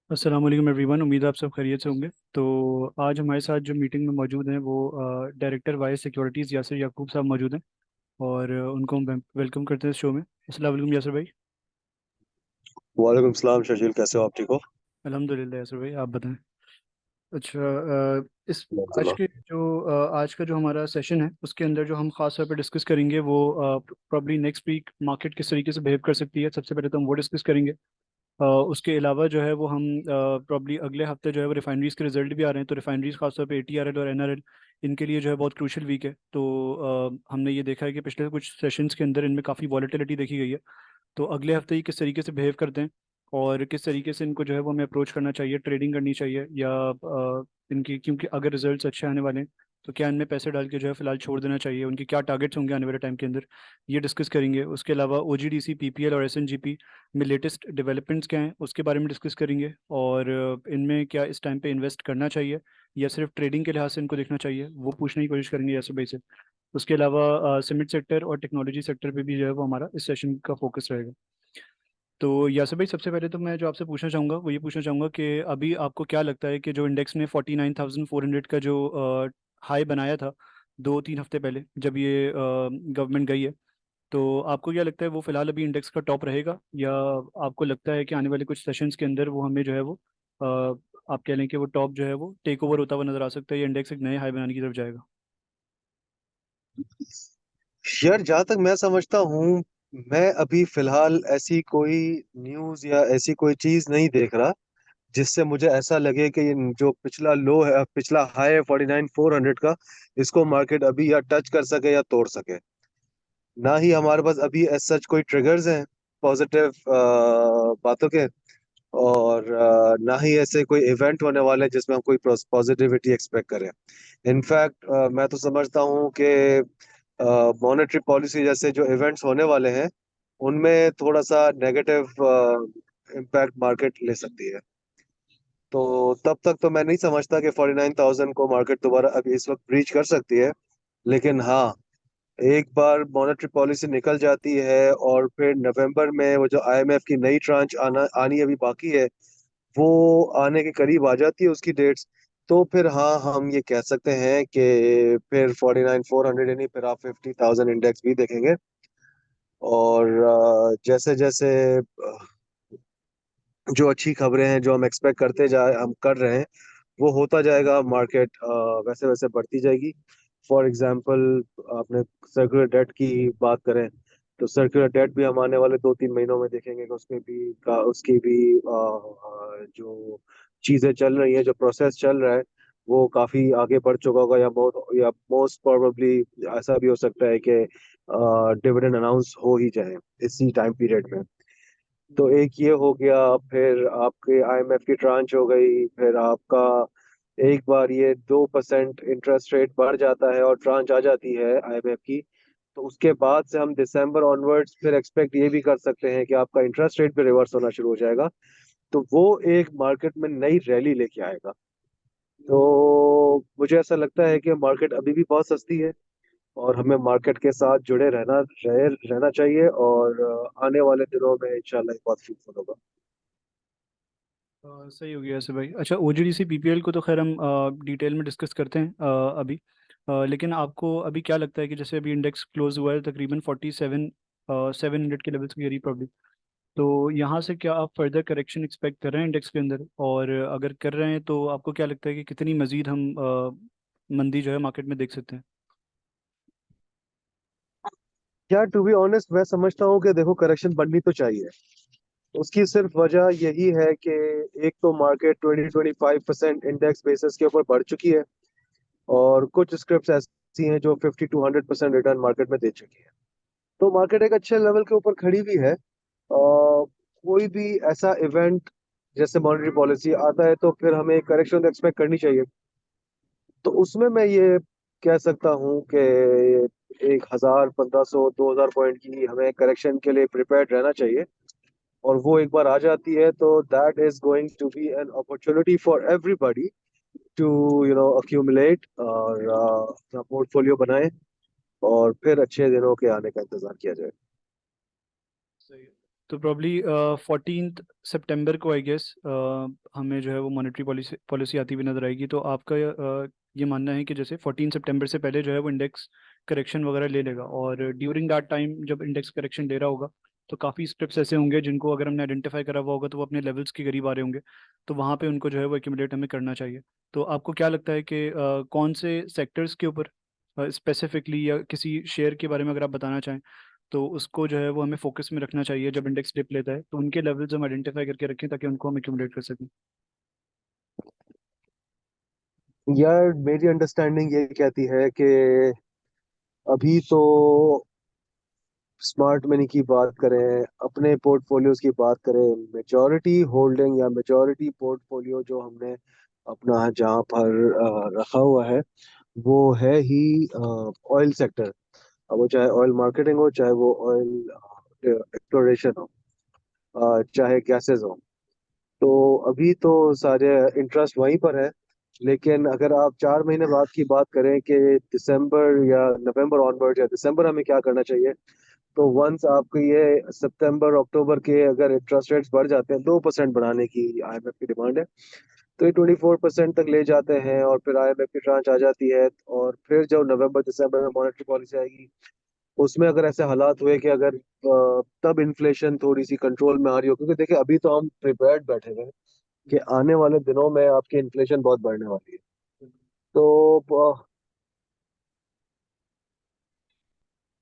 अस्सलाम वालेकुम एवरीवन। उम्मीद है आप सब खैरियत से होंगे। तो आज हमारे साथ जो मीटिंग में मौजूद हैं वो डायरेक्टर वाइस सिक्योरिटीज़ यासिर याकूब साहब मौजूद हैं। और उनको हम वेलकम करते हैं इस शो में। अस्सलाम वालेकुम यासिर भाई। वालेकुम सलाम शशील, कैसे हो आप? ठीक हो? अल्हम्दुलिल्लाह यासिर भाई, आप बताएं। अच्छा, इस आज अल्हम्दुलिल्लाह। के जो आज का जो हमारा सेशन है उसके अंदर जो हम खास तौर पर डिस्कस करेंगे वो प्रॉब्ली नेक्स्ट वीक मार्केट किस तरीके से बिहेव कर सकती है, सबसे पहले तो हम वो डिस्कस करेंगे। उसके अलावा जो है वो हम प्रॉब्ली अगले हफ्ते जो है वो रिफाइनरीज के रिजल्ट भी आ रहे हैं, तो रिफाइनरीज खासतौर पे एटीआरएल और एनआरएल इनके लिए जो है बहुत क्रूशियल वीक है। तो हमने ये देखा है कि पिछले कुछ सेशंस के अंदर इनमें काफ़ी वॉलेटिलिटी देखी गई है। तो अगले हफ्ते ही किस तरीके से बिहेव करते हैं और किस तरीके से इनको जो है वो हमें अप्रोच करना चाहिए, ट्रेडिंग करनी चाहिए या इनकी, क्योंकि अगर रिजल्ट्स अच्छे आने वाले हैं तो क्या इनमें पैसे डाल के जो है फिलहाल छोड़ देना चाहिए, उनके क्या टारगेट्स होंगे आने वाले टाइम के अंदर, ये डिस्कस करेंगे। उसके अलावा ओजीडीसी, पीपीएल और एसएनजीपी में लेटेस्ट डेवलपमेंट्स क्या हैं उसके बारे में डिस्कस करेंगे। और इनमें क्या इस टाइम पे इन्वेस्ट करना चाहिए या सिर्फ ट्रेडिंग के लिहाज से इनको देखना चाहिए, वो पूछने की कोशिश करेंगे यासर भाई से। उसके अलावा सीमेंट सेक्टर और टेक्नोलॉजी सेक्टर पे भी जो है वो हमारा इस सेशन का फोकस रहेगा। तो यासर भाई, सबसे पहले तो मैं जो आपसे पूछना चाहूँगा वो ये पूछना चाहूँगा कि अभी आपको क्या लगता है कि जो इंडेक्स ने 49,400 का जो हाई बनाया था 2-3 हफ्ते पहले जब ये गवर्नमेंट गई है, तो आपको क्या लगता है वो फिलहाल अभी इंडेक्स का टॉप रहेगा, या आपको लगता है कि आने वाले कुछ सेशंस के अंदर वो हमें जो है वो अ, आप कह लें कि वो टॉप जो है वो टेक ओवर होता हुआ नजर आ सकता है या इंडेक्स एक नए हाई बनाने की तरफ जाएगा? यार, जहाँ तक मैं समझता हूँ, मैं अभी फिलहाल ऐसी कोई न्यूज़ या ऐसी कोई चीज़ नहीं देख रहा जिससे मुझे ऐसा लगे कि ये जो पिछला लो है, पिछला हाई है 49,400 का, इसको मार्केट अभी या टच कर सके या तोड़ सके। ना ही हमारे पास अभी एज सच कोई ट्रिगर्स हैं पॉजिटिव बातों के। और ना ही ऐसे कोई इवेंट होने वाले हैं जिसमें हम कोई पॉजिटिविटी एक्सपेक्ट करें। इनफैक्ट मैं तो समझता हूँ कि मॉनेटरी पॉलिसी जैसे जो इवेंट्स होने वाले हैं, उनमें थोड़ा सा नेगेटिव इम्पैक्ट मार्केट ले सकती है। तो तब तक तो मैं नहीं समझता कि 49,000 को मार्केट दोबारा अभी इस वक्त ब्रीच कर सकती है। लेकिन हाँ, एक बार मॉनेटरी पॉलिसी निकल जाती है और फिर नवंबर में वो जो आईएमएफ की नई ट्रांच आना आनी अभी बाकी है, वो आने के करीब आ जाती है उसकी डेट्स। तो फिर हाँ, हम ये कह सकते हैं कि फिर 49,400 यानी फिर आप 50,000 इंडेक्स भी देखेंगे। और जैसे जैसे जो अच्छी खबरें हैं जो हम एक्सपेक्ट करते जा हम कर रहे हैं, वो होता जाएगा, मार्केट वैसे वैसे बढ़ती जाएगी। फॉर एग्जांपल, आपने सर्कुलर डेट की बात करें, तो सर्कुलर डेट भी हम आने वाले 2-3 महीनों में देखेंगे कि उसकी भी जो चीजें चल रही हैं, जो प्रोसेस चल रहा है, वो काफी आगे बढ़ चुका होगा, या मोस्ट प्रोबेबली ऐसा भी हो सकता है कि डिविडेंड अनाउंस हो ही जाए इसी टाइम पीरियड में। तो एक ये हो गया, फिर आपके आईएमएफ की ट्रांच हो गई, फिर आपका एक बार ये 2% इंटरेस्ट रेट बढ़ जाता है और ट्रांच आ जाती है आईएमएफ की, तो उसके बाद से हम दिसंबर ऑनवर्ड्स फिर एक्सपेक्ट ये भी कर सकते हैं कि आपका इंटरेस्ट रेट भी रिवर्स होना शुरू हो जाएगा। तो वो एक मार्केट में नई रैली लेके आएगा। तो मुझे ऐसा लगता है कि मार्केट अभी भी बहुत सस्ती है और हमें मार्केट के साथ जुड़े रहना चाहिए। और आने वाले दिनों में इंशाल्लाह ये बहुत फ्रूटफुल होगा। सही हो गया ऐसे भाई। अच्छा, ओजीडीसी पीपीएल को तो खैर हम डिटेल में डिस्कस करते हैं अभी। लेकिन आपको अभी क्या लगता है कि जैसे अभी इंडेक्स क्लोज हुआ है तकरीबन 47,700 के लेवल्स के करीब प्रॉब्ली, तो यहाँ से क्या आप फर्दर करेक्शन एक्सपेक्ट कर रहे हैं इंडेक्स के अंदर? और अगर कर रहे हैं तो आपको क्या लगता है कि कितनी मजीद हम मंदी जो है मार्केट में देख सकते हैं? यार, टू बी ऑनेस्ट, मैं समझता हूँ कि देखो, करेक्शन बढ़नी तो चाहिए। उसकी सिर्फ वजह यही है कि एक तो मार्केट 20-25% इंडेक्स बेसिस के ऊपर बढ़ चुकी है, और कुछ स्क्रिप्ट्स ऐसी हैं जो 50-100% रिटर्न मार्केट में दे चुकी है। तो मार्केट एक अच्छे लेवल के ऊपर खड़ी भी है। कोई भी ऐसा इवेंट जैसे मॉनेटरी पॉलिसी आता है तो फिर हमें करेक्शन एक्सपेक्ट करनी चाहिए। तो उसमें मैं ये कह सकता हूँ कि 1,000, 1,500, 2,000 पॉइंट की हमें करेक्शन के लिए प्रिपेयर्ड रहना चाहिए। और वो एक बार आ जाती है तो that is going to be an opportunity for everybody to accumulate और अपना पोर्टफोलियो बनाए, और फिर अच्छे दिनों के आने का इंतजार किया जाए। सही है। तो प्रॉब्ली 14th सितंबर को आई गेस हमें जो है वो मॉनेटरी पॉलिसी पॉलिसी आती हुई नजर आएगी। तो आपका ये मानना है कि जैसे 14 सितंबर से पहले जो है वो इंडेक्स करेक्शन वगैरह ले लेगा, और ड्यूरिंग दैट टाइम जब इंडेक्स करेक्शन ले रहा होगा तो काफ़ी स्क्रिप्ट्स ऐसे होंगे जिनको अगर हमने आइडेंटिफाई करा हुआ होगा तो वो अपने लेवल्स के करीब आ रहे होंगे, तो वहाँ पे उनको जो है वो एक्यूमुलेट हमें करना चाहिए। तो आपको क्या लगता है कि कौन से सेक्टर्स के ऊपर स्पेसिफिकली, या किसी शेयर के बारे में अगर आप बताना चाहें, तो उसको जो है वो हमें फोकस में रखना चाहिए जब इंडेक्स डिप लेता है, तो उनके लेवल्स हम आइडेंटिफाई करके रखें ताकि उनको हम एक्यूमुलेट कर सकें। यार मेरी अंडरस्टैंडिंग ये कहती है कि अभी तो स्मार्ट मनी की बात करें, अपने पोर्टफोलियोज की बात करें, मेजॉरिटी होल्डिंग या मेजॉरिटी पोर्टफोलियो जो हमने अपना जहाँ पर रखा हुआ है वो है ही ऑयल सेक्टर। अब वो चाहे ऑयल मार्केटिंग हो, चाहे वो ऑयल एक्सप्लोरेशन हो, चाहे गैसेस हो। तो अभी तो सारे इंटरेस्ट वहीं पर है। लेकिन अगर आप 4 महीने बाद की बात करें कि दिसंबर या नवंबर ऑनवर्ड या दिसंबर हमें क्या करना चाहिए, तो वंस आपको ये सितंबर अक्टूबर के अगर इंटरेस्ट रेट्स बढ़ जाते हैं, 2% बढ़ाने की आईएमएफ की डिमांड है, तो ये 24% तक ले जाते हैं और फिर आईएमएफ की ट्रांच आ जाती है। और फिर जब नवंबर दिसंबर में मॉनेटरी पॉलिसी आएगी, उसमें अगर ऐसे हालात हुए कि अगर तब इन्फ्लेशन थोड़ी सी कंट्रोल में आ रही हो, क्योंकि देखिए अभी तो हम प्रिपेयर्ड बैठे हुए हैं कि आने वाले दिनों में आपकी इन्फ्लेशन बहुत बढ़ने वाली है। तो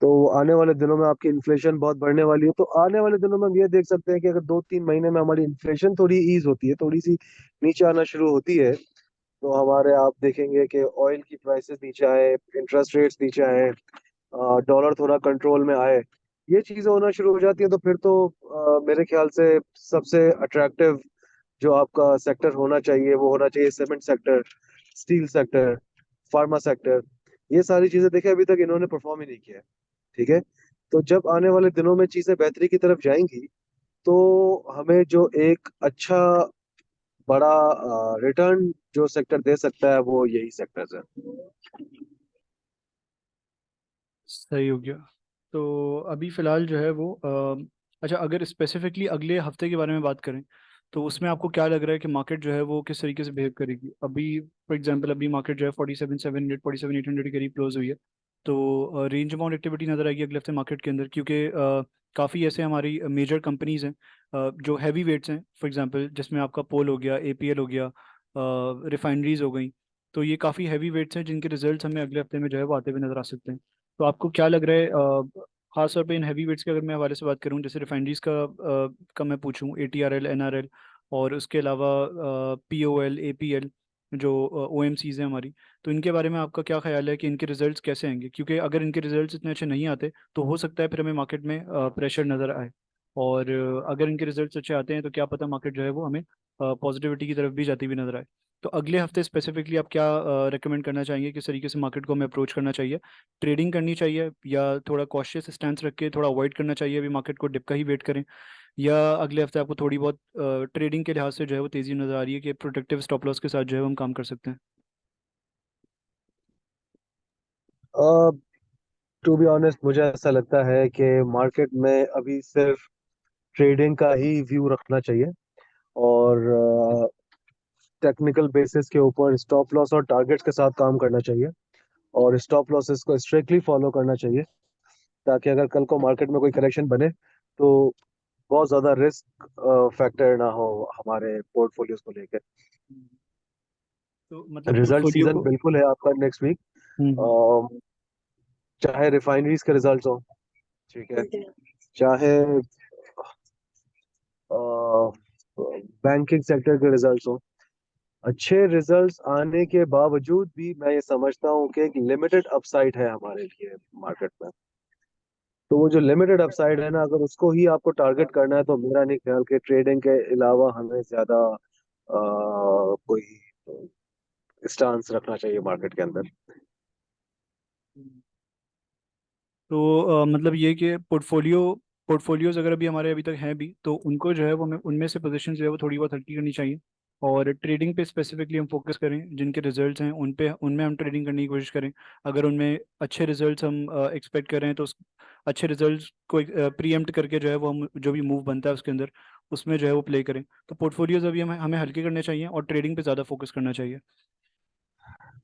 तो आने वाले दिनों में आपकी इन्फ्लेशन बहुत बढ़ने वाली है। तो आने वाले दिनों में हम ये देख सकते हैं कि अगर 2-3 महीने में हमारी इन्फ्लेशन थोड़ी ईज होती है, थोड़ी सी नीचे आना शुरू होती है, तो हमारे आप देखेंगे कि ऑयल की प्राइसेस नीचे आए, इंटरेस्ट रेट्स नीचे आए, डॉलर थोड़ा कंट्रोल में आए, ये चीजें होना शुरू हो जाती है। तो फिर तो मेरे ख्याल से सबसे अट्रैक्टिव जो आपका सेक्टर होना चाहिए वो होना चाहिए cement sector, steel sector, pharma sector. ये सारी चीजें देखिए अभी तक इन्होंने परफॉर्म ही नहीं किया है। ठीक है। तो जब आने वाले दिनों में चीजें बेहतरी की तरफ जाएंगी, तो हमें जो एक अच्छा बड़ा रिटर्न जो सेक्टर दे सकता है वो यही सेक्टर्स है। सही हो गया। तो अभी फ़िलहाल जो है वो अच्छा, अगर स्पेसिफिकली अगले हफ्ते के बारे में बात करें तो उसमें आपको क्या लग रहा है कि मार्केट जो है वो किस तरीके से बिहेव करेगी? अभी फॉर एग्जांपल अभी मार्केट जो है 47,700 47,800 के करीब क्लोज हुई है। तो रेंज बाउंड एक्टिविटी नज़र आएगी अगले हफ्ते मार्केट के अंदर, क्योंकि काफ़ी ऐसे हमारी मेजर कंपनीज हैं जो हैवी वेट्स हैं, फॉर एग्जांपल जिसमें आपका पोल हो गया, एपीएल हो गया, रिफाइनरीज हो गई। तो ये काफ़ी हैवी वेट्स हैं जिनके रिजल्ट्स हमें अगले हफ्ते में जो है वो आते हुए नजर आ सकते हैं। तो आपको क्या लग रहा है खास तौर पे इन हैवी वेट्स के अगर मैं हवाले से बात करूं, जैसे रिफाइनरीज का मैं पूछूं, एटीआरएल, एनआरएल, और उसके अलावा पीओएल, एपीएल, जो ओएमसीज हैं हमारी, तो इनके बारे में आपका क्या ख्याल है कि इनके रिजल्ट्स कैसे आएंगे? क्योंकि अगर इनके रिजल्ट्स इतने अच्छे नहीं आते तो हो सकता है फिर हमें मार्केट में प्रेशर नज़र आए, और अगर इनके रिजल्ट्स अच्छे आते हैं तो क्या पता मार्केट जो है वो हमें पॉजिटिविटी की तरफ भी जाती हुई नजर आए। तो अगले हफ्ते स्पेसिफिकली आप क्या रेकमेंड करना चाहेंगे, किस तरीके से मार्केट को हमें अप्रोच करना चाहिए? ट्रेडिंग करनी चाहिए, या थोड़ा कॉशियस स्टैंस रख के थोड़ा अवॉइड करना चाहिए, अभी मार्केट को डिप का ही वेट करें? या अगले हफ्ते आपको थोड़ी बहुत ट्रेडिंग के लिहाज से जो है वो तेज़ी नज़र आ रही है कि प्रोटेक्टिव स्टॉप लॉस के साथ जो है वो हम काम कर सकते हैं? टू बी ऑनेस्ट मुझे ऐसा लगता है कि मार्केट में अभी सिर्फ ट्रेडिंग का ही व्यू रखना चाहिए, और टेक्निकल बेसिस के ऊपर स्टॉप लॉस और टारगेट्स के साथ काम करना चाहिए, और स्टॉप लॉसेस को स्ट्रिक्टली फॉलो करना चाहिए, ताकि अगर कल को मार्केट में कोई करेक्शन बने तो बहुत ज्यादा रिस्क फैक्टर ना हो हमारे पोर्टफोलियोज को लेकर। हम्म। तो मतलब रिजल्ट पोर्टफोलियो सीजन को। बिल्कुल है आपका नेक्स्ट वीक। हम्म। चाहे रिफाइनरीज के रिजल्ट्स हो, ठीक है, चाहे बैंकिंग सेक्टर के रिजल्ट्स हो, अच्छे रिजल्ट्स आने के बावजूद भी मैं ये समझता हूँ कि एक लिमिटेड अपसाइड है हमारे लिए मार्केट में। तो वो जो लिमिटेड अपसाइड है ना, अगर उसको ही आपको टारगेट करना है, तो मेरा नहीं ख्याल कि ट्रेडिंग के अलावा हमें ज्यादा कोई स्टांस रखना चाहिए मार्केट के अंदर। हम्म। तो मतलब ये कि पोर्टफोलियोज अगर अभी हमारे अभी तक हैं भी तो उनको जो है वो हमें उनमें से पोजीशन जो है वो थोड़ी बहुत हल्की करनी चाहिए। और ट्रेडिंग पे स्पेसिफिकली हम फोकस करें, जिनके रिजल्ट्स हैं उन पे उनमें हम ट्रेडिंग करने की कोशिश करें। अगर उनमें अच्छे रिजल्ट्स हम एक्सपेक्ट कर रहे हैं तो उस अच्छे रिजल्ट्स को प्रीएम्प्ट करके जो है वो हम जो भी मूव बनता है उसके अंदर उसमें जो है वो प्ले करें। तो पोर्टफोलियोज अभी हमें हमें हल्के करने चाहिए और ट्रेडिंग पे ज़्यादा फोकस करना चाहिए।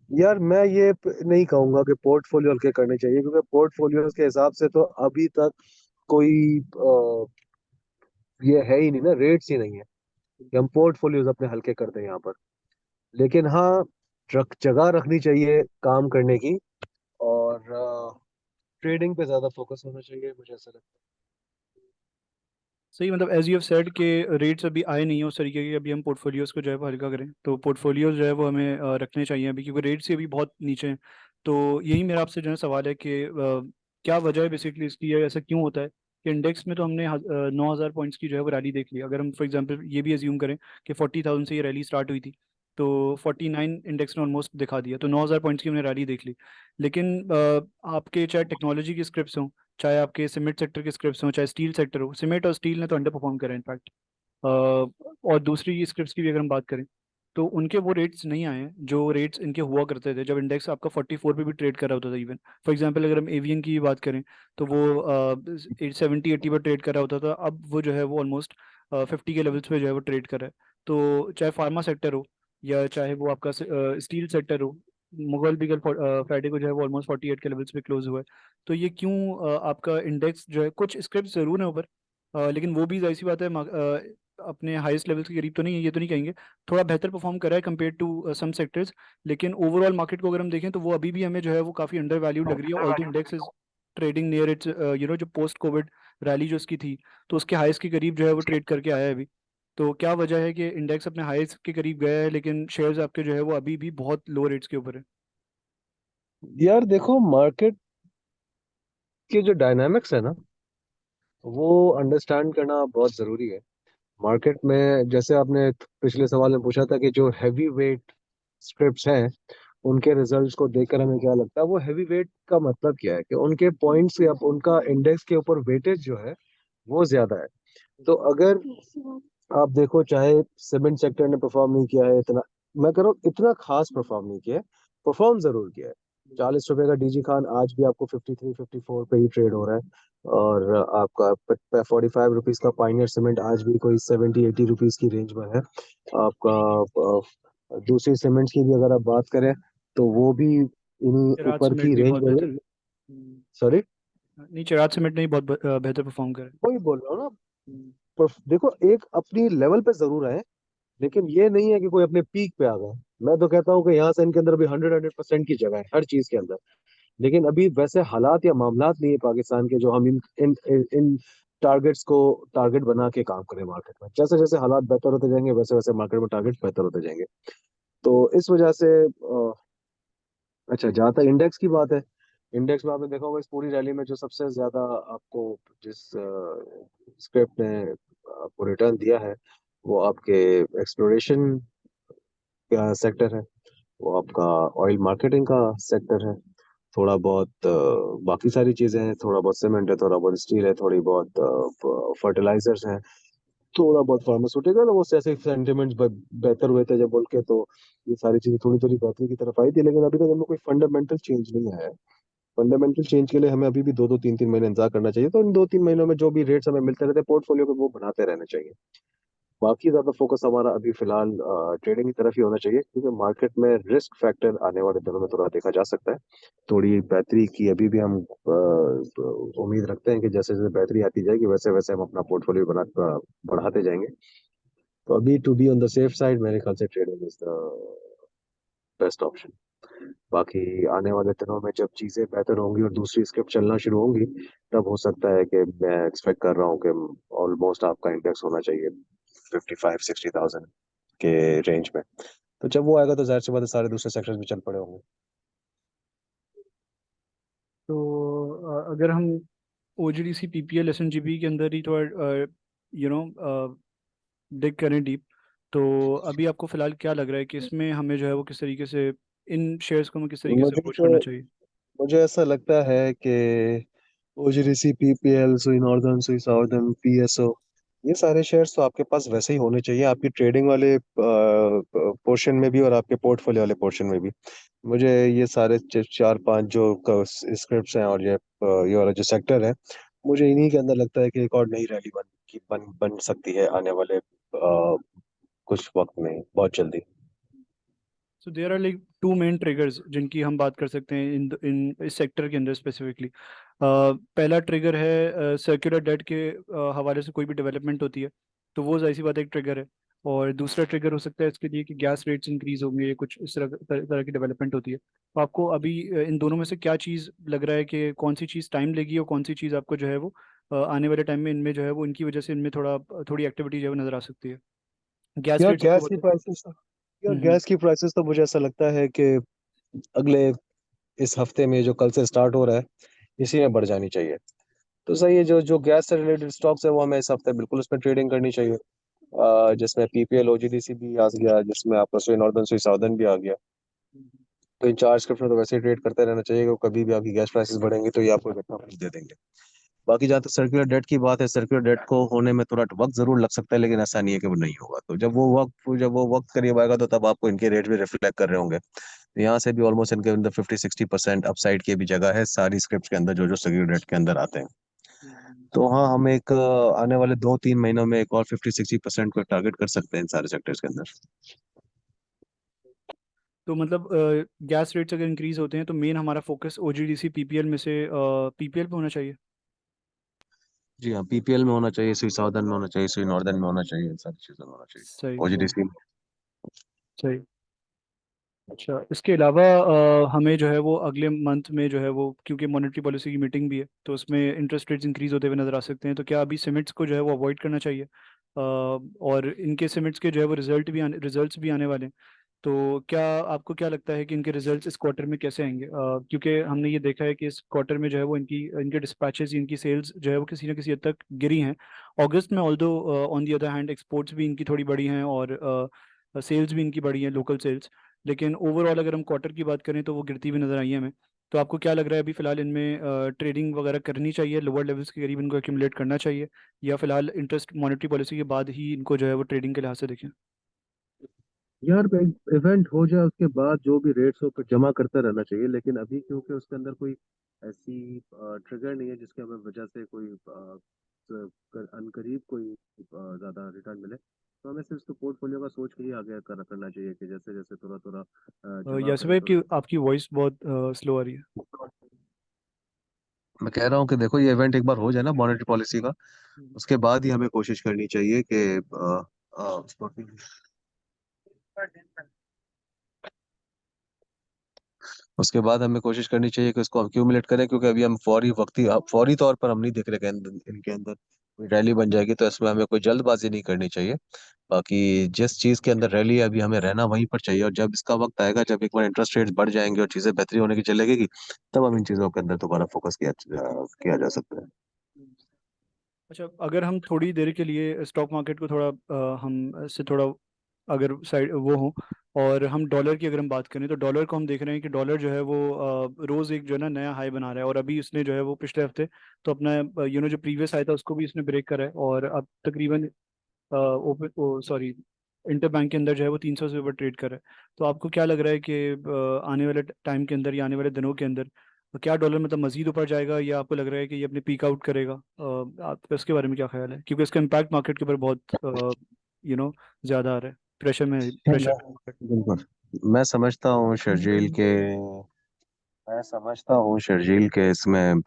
यार मैं ये नहीं कहूंगा कि पोर्टफोलियो हल्के करने चाहिए, क्योंकि पोर्टफोलियो के हिसाब से तो अभी तक कोई ये है ही नहीं ना, रेट्स ही नहीं है कि हम पोर्टफोलियोज अपने हल्के कर दें यहाँ पर। लेकिन हाँ, जगह रखनी चाहिए काम करने की, और ट्रेडिंग पे ज्यादा फोकस होना चाहिए, मुझे ऐसा लगता सही, मतलब एज यू हैव सेड के रेट्स अभी आए नहीं है उस तरीके के, अभी हम पोर्टफोलियोज को जो है वो हल्का करें। तो पोर्टफोलियोज जो है वो हमें रखने चाहिए अभी, क्योंकि रेट्स ही अभी बहुत नीचे हैं। तो यही मेरा आपसे जो है सवाल है कि क्या वजह है बेसिकली इसकी, या ऐसा क्यों होता है कि इंडेक्स में तो हमने 9,000 पॉइंट्स की जो है वो रैली देख ली। अगर हम फॉर एग्जांपल ये भी एज्यूम करें कि 40,000 से ये रैली स्टार्ट हुई थी, तो 49 इंडेक्स ने ऑलमोस्ट दिखा दिया, तो 9,000 पॉइंट्स की हमने रैली देख ली। लेकिन आपके चाहे टेक्नोलॉजी की स्क्रिप्ट्स हों, चाहे आपके सीमेंट सेक्टर के स्क्रिप्ट्स हों, चाहे स्टील सेक्टर हो, सीमेंट और स्टील ने तो अंडर परफॉर्म करा इनफैक्ट। और दूसरी स्क्रिप्ट्स की भी अगर हम बात करें तो उनके वो रेट्स नहीं आए हैं जो रेट्स इनके हुआ करते थे जब इंडेक्स आपका 44 पे भी ट्रेड कर रहा होता था। इवन फॉर एग्जांपल अगर हम एवियन की बात करें तो वो 70-80 पर ट्रेड कर रहा होता था, अब वो जो है वो ऑलमोस्ट 50 के लेवल्स पे जो है वो ट्रेड कर रहा है। तो चाहे फार्मा सेक्टर हो या चाहे वो आपका स्टील सेक्टर हो, मुगल बिगल फ्राइडे को जो है वो ऑलमोस्ट 48 के लेवल्स पे क्लोज हुआ है। तो ये क्यों आपका इंडेक्स जो है, कुछ स्क्रिप्ट जरूर है ऊपर, लेकिन वो भी जाहिर सी बात है अपने हाईएस्ट लेवल्स के करीब तो नहीं है, ये तो नहीं कहेंगे। थोड़ा बेहतर परफॉर्म करा है कंपेयर टू सम सेक्टर्स। लेकिन ओवरऑल मार्केट को अगर हम देखें तो वो अभी भी हमें जो है वो काफ़ी अंडर वैल्यूड लग रही है, all the index is trading near it's जो पोस्ट कोविड रैली जो उसकी थी, तो उसके हाईएस्ट के करीब जो है वो ट्रेड करके आया है अभी। तो क्या वजह है कि इंडेक्स अपने हाईएस्ट के करीब गया है लेकिन शेयर्स आपके जो है वो अभी भी बहुत लो रेट्स के ऊपर है? है। यार देखो, मार्केट के जो डायनामिक्स है ना, वो अंडरस्टैंड करना बहुत जरूरी है। मार्केट में जैसे आपने पिछले सवाल में पूछा था कि जो हैवी वेट स्क्रिप्ट्स हैं उनके रिजल्ट्स को देखकर हमें क्या लगता है, वो हैवी वेट का मतलब क्या है कि उनके पॉइंट्स या उनका इंडेक्स के ऊपर वेटेज जो है वो ज्यादा है। तो अगर आप देखो, चाहे सीमेंट सेक्टर ने परफॉर्म नहीं किया है इतना, मैं कह रहा हूँ इतना खास परफॉर्म नहीं किया है, परफॉर्म जरूर किया है। 40 रुपए का डीजी खान आज भी आपको 53-54 पे ही ट्रेड हो रहा है। और आपका 45 रुपीज का पाइनियर सीमेंट आज भी कोई 70-80 रुपीज की रेंज में है। आपका दूसरी सीमेंट्स की भी अगर आप बात करें तो वो भी इन्हीं चिराग ऊपर सीमेंट की भी रेंज बहुत में बेहतर है। है। सॉरी, नहीं, चिराग सीमेंट ने भी बहुत बेहतर परफॉर्म करा है। वही बोल रहा हूँ ना। हम्म। पर देखो, एक अपनी लेवल पे जरूर है, लेकिन ये नहीं है कि कोई अपने पीक पे आ गया। मैं तो कहता हूँ कि यहाँ से इनके अंदर भी 100% की जगह है हर चीज के अंदर। लेकिन अभी वैसे हालात या मामलात नहीं है पाकिस्तान के जो हम इन टारगेट्स को टारगेट बना के काम करें मार्केट में। जैसे जैसे हालात बेहतर होते जाएंगे वैसे वैसे मार्केट में टारगेट बेहतर होते जाएंगे। तो इस वजह से अच्छा, जहाँ तक इंडेक्स की बात है, इंडेक्स में आपने देखा होगा इस पूरी रैली में जो सबसे ज्यादा आपको जिस स्क्रिप्ट ने आपको रिटर्न दिया है, वो आपके एक्सप्लोरेशन का सेक्टर है, वो आपका ऑयल मार्केटिंग का सेक्टर है। थोड़ा बहुत बाकी सारी चीजें हैं, थोड़ा बहुत सीमेंट है, थोड़ा बहुत स्टील है, थोड़ी बहुत फर्टिलाइजर्स हैं, थोड़ा बहुत फार्मास्यूटिकल। वो ऐसे सेंटिमेंट्स बेहतर हुए थे जब बोल के, तो ये सारी चीजें थोड़ी थोड़ी बेहतरी की तरफ आई थी। लेकिन अभी तक हमें कोई फंडामेंटल चेंज नहीं आया है। फंडामेंटल चेंज के लिए हमें अभी भी 2-2 3-3 महीने इंतजार करना चाहिए। तो इन 2-3 महीनों में जो भी रेट्स हमें मिलते रहते हैं पोर्टफोलियो पे, वो बनाते रहने चाहिए। बाकी ज्यादा फोकस हमारा अभी फिलहाल ट्रेडिंग की तरफ ही होना चाहिए, क्योंकि मार्केट में रिस्क फैक्टर आने वाले दिनों में थोड़ा देखा जा सकता है। थोड़ी बेहतरी की अभी भी हम उम्मीद रखते हैं कि जैसे जैसे बेहतरी आती जाएगी वैसे वैसे हम अपना पोर्टफोलियो बढ़ाते जाएंगे। तो अभी to be on the safe side, मेरे ख्याल से trading is the best option. बाकी आने वाले दिनों में जब चीजें बेहतर होंगी और दूसरी स्क्रिप्ट चलना शुरू होंगी, तब हो सकता है कि मैं एक्सपेक्ट कर रहा हूँ कि ऑलमोस्ट आपका इंडेक्स होना चाहिए 55-60,000 के रेंज में। तो जब वो आएगा तो जाहिर सी बात है सारे दूसरे सेक्टर्स भी चल पड़े होंगे। तो अगर हम ओजीडीसी पीपीएल एसएनजीपी के अंदर ही थोड़ा यू नो डिग करें डीप, तो अभी आपको फिलहाल क्या लग रहा है कि इसमें हमें जो है वो किस तरीके से, इन शेयर्स को हमें किस तरीके से मुझे अप्रोच तो करना चाहिए? मुझे ऐसा लगता है कि ओजीडीसी, पीपीएल, सुई नॉर्दर्न, सुई साउदर्न, पीएसओ, ये सारे शेयर्स तो आपके पास वैसे ही होने चाहिए, आपकी ट्रेडिंग वाले पोर्शन में भी और आपके पोर्टफोलियो वाले पोर्शन में भी। मुझे ये सारे चार पांच जो स्क्रिप्ट्स हैं और ये वाला जो सेक्टर है, मुझे इन्हीं के अंदर लगता है कि एक और नई रैली बन सकती है आने वाले कुछ वक्त में, बहुत जल्दी। So there are like two main triggers जिनकी हम बात कर सकते हैं इन इस सेक्टर के अंदर स्पेसिफिकली। पहला ट्रिगर है सर्कुलर डेट के हवाले से कोई भी डेवलपमेंट होती है तो वो जाहिर सी बात है एक ट्रिगर है। और दूसरा ट्रिगर हो सकता है इसके लिए कि गैस रेट्स इंक्रीज होंगे, या कुछ इस तरह की डेवलपमेंट होती है। तो आपको अभी इन दोनों में से क्या चीज़ लग रहा है कि कौन सी चीज़ टाइम लेगी, और कौन सी चीज़ आपको जो है वो आने वाले टाइम में इनमें जो है वो इनकी वजह से इनमें थोड़ी एक्टिविटी जो है वो नजर आ सकती है। गैस यार रेट्स आपको गैस की पता प्राइसेस यार है। गैस की प्राइसेस तो मुझे ऐसा लगता है कि अगले इस हफ्ते में जो कल से स्टार्ट हो रहा है, इसी में बढ़ जानी चाहिए। तो सही है, जो जो गैस से रिलेटेड स्टॉक्स है वो हमें इस हफ्ते बिल्कुल उसमें ट्रेडिंग करनी चाहिए। जिसमें पीपीएल ओजीडीसी भी आ गया, जिसमें आपका सुई नॉर्दर्न सुई साउदर्न भी आ गया। तो इन चार स्क्रिप्ट में तो वैसे ही ट्रेड करते रहना चाहिए, कि कभी भी आपकी गैस प्राइसेस बढ़ेंगी तो ये आपको एक अच्छा प्राइस दे देंगे। बाकी जहाँ तक सर्कुलर डेट की बात है, सर्कुलर डेट को होने में थोड़ा वक्त जरूर लग सकता है, लेकिन ऐसा नहीं है कि वो नहीं होगा। तो जब वो वक्त करीब आएगा तो तब आपको इनके रेट भी रिफ्लेक्ट कर रहे होंगे। तो यहाँ से भी ऑलमोस्ट इनके अंदर 50-60% अपसाइड की भी जगह है सारी स्क्रिप्ट के अंदर, जो जो सर्कुलर डेट के अंदर आते हैं। तो हाँ, हम एक आने वाले 2-3 महीनों में एक और 50-60% को टारगेट कर सकते हैं इन सारे सेक्टर्स के अंदर। तो मतलब गैस रेट्स अगर इंक्रीज होते हैं तो मेन हमारा फोकस ओजीडीसी पीपीएल में से पीपीएल पे होना चाहिए। जी हाँ, पीपीएल में होना चाहिए, सुई साउदर्न में होना चाहिए, सुई नॉर्दर्न में होना चाहिए, इन सारी चीजों में होना चाहिए। सही। ओजीडीसी। सही। अच्छा, इसके अलावा हमें जो है वो अगले मंथ में जो है वो, क्योंकि मॉनेटरी पॉलिसी की मीटिंग भी है तो उसमें इंटरेस्ट रेट्स इंक्रीज होते हुए नजर आ सकते हैं, तो क्या अभी सिमिट्स को जो है वो अवॉइड करना चाहिए? और इनके सिमिट्स के जो है वो रिजल्ट्स भी आने वाले हैं। तो क्या आपको क्या लगता है कि इनके रिजल्ट्स इस क्वार्टर में कैसे आएंगे? क्योंकि हमने ये देखा है कि इस क्वार्टर में जो है वो इनके डिस्पैचेस, इनकी सेल्स जो है वो किसी न किसी हद तक गिरी हैं। अगस्त में although on the other hand exports भी इनकी थोड़ी बढ़ी हैं, और सेल्स भी इनकी बढ़ी हैं, लोकल सेल्स। लेकिन ओवरऑल अगर हम क्वार्टर की बात करें तो वो गिरती हुई नजर आई है हमें। तो आपको क्या लग रहा है अभी फिलहाल इनमें ट्रेडिंग वगैरह करनी चाहिए, लोअर लेवल्स के करीब इनको एक्यूमुलेट करना चाहिए, या फिलहाल इंटरेस्ट मॉनेटरी पॉलिसी के बाद ही इनको जो है वो ट्रेडिंग के लिहाज से देखें? यार इवेंट हो जाए उसके बाद जो भी रेट्स हो पर जमा करते रहना चाहिए, लेकिन अभी क्योंकि उसके अंदर कोई ऐसी ट्रिगर नहीं है जिसके हमें वजह से कोई अनकरीब कोई ज्यादा रिटर्न मिले, तो हमें सिर्फ तो पोर्टफोलियो का सोच के ही आगे करना चाहिए कि जैसे जैसे थोड़ा थोड़ा जमा यासिर करें भाई, थोड़ा। आपकी वॉइस बहुत स्लो आ रही है। मैं कह रहा हूँ कि देखो, ये इवेंट एक बार हो जाए ना मॉनेटरी पॉलिसी का, हम्म। उसके बाद ही हमें कोशिश करनी चाहिए कि उसके बाद हमें कोशिश करनी चाहिए कि उसको अक्यूमुलेट करें, क्योंकि अभी हम फौरी तौर पर हम नहीं देख रहे कि इनके अंदर कोई रैली बन जाएगी, तो इसमें हमें कोई जल्दबाजी नहीं करनी चाहिए। बाकी जिस चीज के अंदर रैली है अभी हमें रहना वहीं पर चाहिए, और जब इसका वक्त आएगा, जब एक बार इंटरेस्ट रेट्स बढ़ जाएंगे और चीजें बेहतरी होने की चले लगेगी, तब हम इन चीजों के अंदर दोबारा फोकस किया जा सकता है। अच्छा, अगर हम थोड़ी देर के लिए स्टॉक मार्केट को थोड़ा हम इससे थोड़ा अगर साइड वो हो, और हम डॉलर की अगर हम बात करें तो डॉलर को हम देख रहे हैं कि डॉलर जो है वो रोज एक जो है ना नया हाई बना रहा है, और अभी इसने जो है वो पिछले हफ्ते तो अपना जो प्रीवियस हाई था उसको भी इसने ब्रेक करा है, और अब तकरीबन ओपन सॉरी इंटर बैंक के अंदर जो है वो 300 से ऊपर ट्रेड कर रहा है। तो आपको क्या लग रहा है कि आने वाले टाइम के अंदर या आने वाले दिनों के अंदर क्या डॉलर मतलब मजीद ऊपर जाएगा, या आपको लग रहा है कि ये अपने पीक आउट करेगा? आपका इसके बारे में क्या ख्याल है, क्योंकि इसका इम्पैक्ट मार्केट के ऊपर बहुत ज़्यादा आ रहा है, प्रेशर मार्केट। बिल्कुल। मैं समझता हूँ शर्जील के मैं समझता हूँ शर्जील के इसमें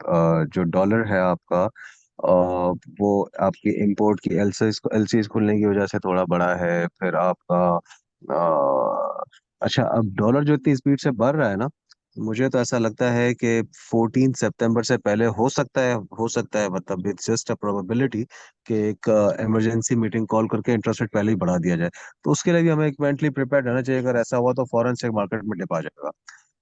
जो डॉलर है आपका, वो आपकी इंपोर्ट की एलसीज खुलने की वजह से थोड़ा बड़ा है। फिर आपका अच्छा, अब डॉलर जो इतनी स्पीड से बढ़ रहा है ना, मुझे तो ऐसा लगता है कि 14 सितंबर से पहले हो सकता है मतलब इट्स जस्ट अ प्रोबेबिलिटी कि एक इमरजेंसी मीटिंग कॉल करके इंटरेस्ट रेट पहले ही बढ़ा दिया जाए। तो उसके लिए भी हमें एक मेंटली प्रिपेयर रहना चाहिए, अगर ऐसा हुआ तो फौरन से मार्केट में डिप आ जाएगा।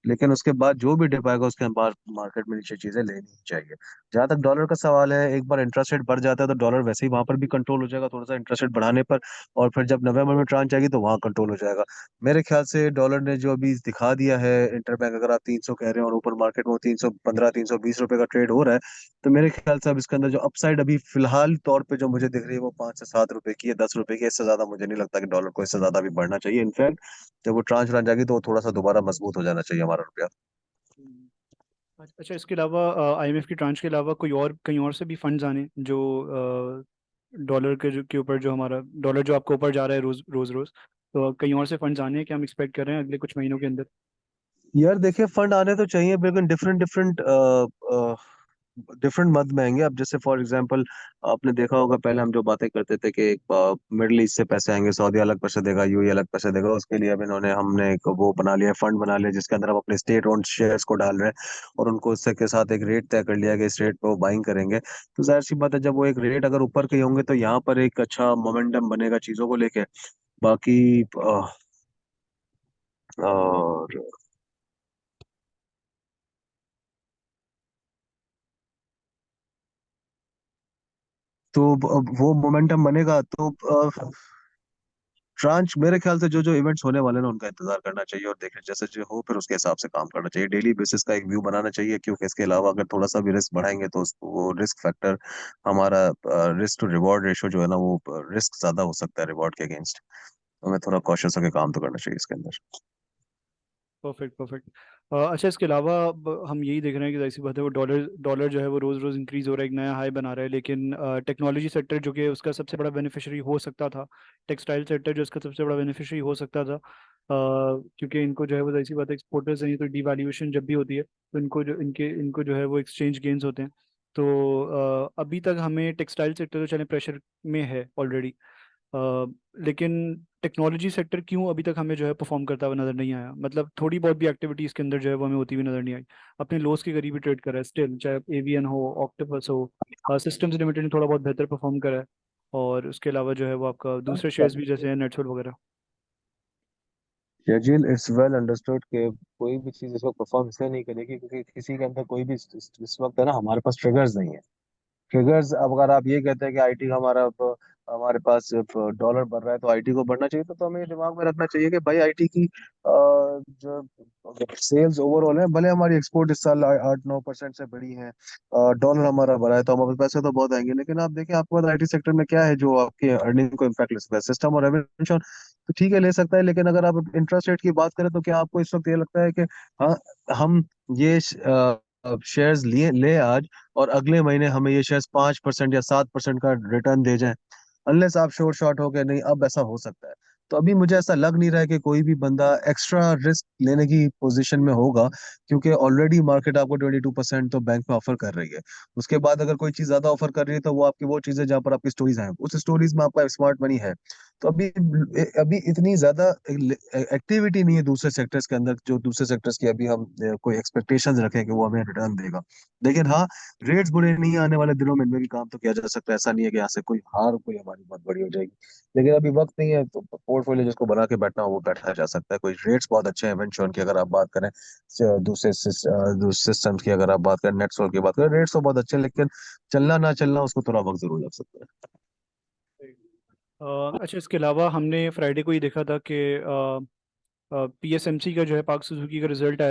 लेकिन उसके बाद जो भी डिप आएगा उसके बाद मार्केट में नीचे चीजें लेनी ही चाहिए। जहां तक डॉलर का सवाल है, एक बार इंटरेस्ट रेट बढ़ जाता है तो डॉलर वैसे ही वहां पर भी कंट्रोल हो जाएगा, थोड़ा सा इंटरेस्ट रेट बढ़ाने पर। और फिर जब नवंबर में ट्रांच आएगी तो वहां कंट्रोल हो जाएगा। मेरे ख्याल से डॉलर ने जो अभी दिखा दिया है इंटरबैंक, अगर आप 300 कह रहे हैं और ऊपर मार्केट में 315-320 रुपए का ट्रेड हो रहा है, तो मेरे ख्याल से अब इसके अंदर जो अपसाइड अभी फिलहाल तौर पे जो मुझे दिख रही है वो 5 से 7 रुपए की है, 10 रुपए की है। इससे ज्यादा मुझे नहीं लगता कि डॉलर को इससे ज्यादा भी बढ़ना चाहिए। इनफैक्ट जब वो ट्रांच रन जाएगी तो वो थोड़ा सा दोबारा मजबूत हो जाना चाहिए हमारा रुपया। हम्म। अच्छा, इसके अलावा आईएमएफ की ट्रांच के अलावा कोई और कहीं और से भी फंड्स आने जो डॉलर के ऊपर, जो हमारा डॉलर जो आपको ऊपर जा रहा है रोज रोज रोज, तो कहीं और से फंड्स आने हैं कि हम एक्सपेक्ट कर रहे हैं अगले कुछ महीनों के अंदर? यार देखिए, फंड आने तो चाहिए, लेकिन डिफरेंट डिफरेंट डिफरेंट मद में आएंगे। अब जैसे फॉर एग्जांपल, आपने देखा होगा पहले हम जो बातें करते थे कि मिडिल ईस्ट से पैसे आएंगे, सऊदी अलग पैसे देगा, यूएई अलग पैसे देगा। उसके लिए अब हमने एक वो बना लिया, फंड बना लिया, जिसके अंदर हम अपने स्टेट ओन्ड शेयर्स को डाल रहे हैं और उनको उससे के साथ एक रेट तय कर लिया कि इस रेट पे वो बाइंग करेंगे। तो जाहिर सी बात है, जब वो एक रेट अगर ऊपर के होंगे तो यहाँ पर एक अच्छा मोमेंटम बनेगा चीजों को लेके। बाकी और तो अब वो मोमेंटम बनेगा तो ट्रांच मेरे ख्याल से जो जो इवेंट्स होने वाले हैं ना उनका इंतजार करना चाहिए और देखना जैसे जो हो फिर उसके हिसाब से काम करना चाहिए। डेली बेसिस का एक व्यू बनाना चाहिए, क्योंकि इसके अलावा अगर थोड़ा सा भी रिस्क बढ़ाएंगे तो वो रिस्क फैक्टर, हमारा रिस्क टू रिवॉर्ड रेशो जो है ना, वो रिस्क ज्यादा हो सकता है रिवॉर्ड के अगेंस्ट। तो हमें थोड़ा कॉशियस होकर काम तो करना चाहिए इसके अंदर। Perfect, perfect. अच्छा, इसके अलावा अब हम यही देख रहे हैं कि जाहिर सी बात है, वो डॉलर डॉलर जो है वो रोज़ रोज़ इंक्रीज हो रहा है, एक नया हाई बना रहा है, लेकिन टेक्नोलॉजी सेक्टर जो कि उसका सबसे बड़ा बेनिफिशियरी हो सकता था, टेक्सटाइल सेक्टर जो इसका सबसे बड़ा बेनिफिशियरी हो सकता था, क्योंकि इनको जो है वो जाहिर सी बात है एक्सपोर्टर्स हैं, तो डिवैल्यूएशन जब भी होती है तो इनको जो है वो एक्सचेंज गेन्स होते हैं। तो अभी तक हमें टेक्सटाइल सेक्टर तो चले प्रेशर में है ऑलरेडी, लेकिन टेक्नोलॉजी सेक्टर क्यों अभी तक हमें जो है परफॉर्म करता हुआ नजर नहीं आया? मतलब थोड़ी बहुत भी एक्टिविटी इसके अंदर जो है वो हमें होती हुई नजर नहीं आई। अपने लोस के करीब ही ट्रेड करा है स्टिल, चाहे एवीएन हो, ऑक्टोपस हो, सिस्टम्स लिमिटेड ने थोड़ा बहुत बेहतर परफॉर्म करा है, और उसके अलावा जो है वो आपका दूसरे शेयर्स भी जैसे नेटसोल वगैरह। यजील, इट्स वेल अंडरस्टूड कि कोई भी चीज इसको परफॉर्म इसलिए नहीं करेगी क्योंकि किसी के अंदर कोई भी इस वक्त है ना, हमारे पास ट्रिगर्स नहीं है। ट्रिगर्स, अब अगर आप ये कहते हैं कि आईटी हमारा हमारे पास डॉलर बढ़ रहा है तो आईटी को बढ़ना चाहिए, तो हमें ये दिमाग में रखना चाहिए कि भाई आईटी की जो सेल्स ओवरऑल है, भले हमारी एक्सपोर्ट इस साल 8-9% से बढ़ी है, डॉलर हमारा बढ़ा है तो हमारे पैसे तो बहुत आएंगे, लेकिन आप देखें आपके पास आईटी सेक्टर में क्या है जो आपके अर्निंग को इम्पैक्ट ले सकता है? सिस्टम और रेवन्यू तो ठीक है ले सकता है, लेकिन अगर आप इंटरेस्ट रेट की बात करें तो क्या आपको इस वक्त ये लगता है कि हाँ, हम ये शेयर्स लिए ले आज और अगले महीने हमें ये शेयर्स 5% या 7% का रिटर्न दे जाएं? अनलेस आप श्योर शॉट हो गए नहीं अब ऐसा हो सकता है। तो अभी मुझे ऐसा लग नहीं रहा है कि कोई भी बंदा एक्स्ट्रा रिस्क लेने की पोजीशन में होगा, क्योंकि ऑलरेडी मार्केट आपको 22% तो बैंक में ऑफर कर रही है। उसके बाद अगर कोई चीज ज्यादा ऑफर कर रही है तो वो आपकी वो चीज है जहां पर आपकी स्टोरीज हैं, उस स्टोरीज में आपका स्मार्ट मनी है। तो अभी अभी इतनी ज्यादा एक्टिविटी नहीं है दूसरे सेक्टर्स के अंदर, जो दूसरे सेक्टर्स की अभी हम कोई एक्सपेक्टेशंस रखें कि वो हमें रिटर्न देगा। लेकिन हाँ, रेट्स बुरे नहीं हैं, आने वाले दिनों में इनमें भी काम तो किया जा सकता है। ऐसा नहीं है कि यहाँ से कोई हार कोई हमारी बहुत बड़ी हो जाएगी, लेकिन अभी वक्त नहीं है। तो पोर्टफोलियो जिसको बना के बैठना हो वो बैठा जा सकता है। कोई रेट्स बहुत अच्छे हैं इवेंचुअल की अगर आप बात करें, दूसरे सिस्टम्स की अगर आप बात करें, नेटवर्क की बात करें, रेट्स तो बहुत अच्छे हैं, लेकिन चलना ना चलना उसको थोड़ा वक्त जरूर लग सकता है। अच्छा, इसके अलावा हमने फ्राइडे को ही देखा था कि पीएसएमसी का जो है, पाक सुजुकी का रिजल्ट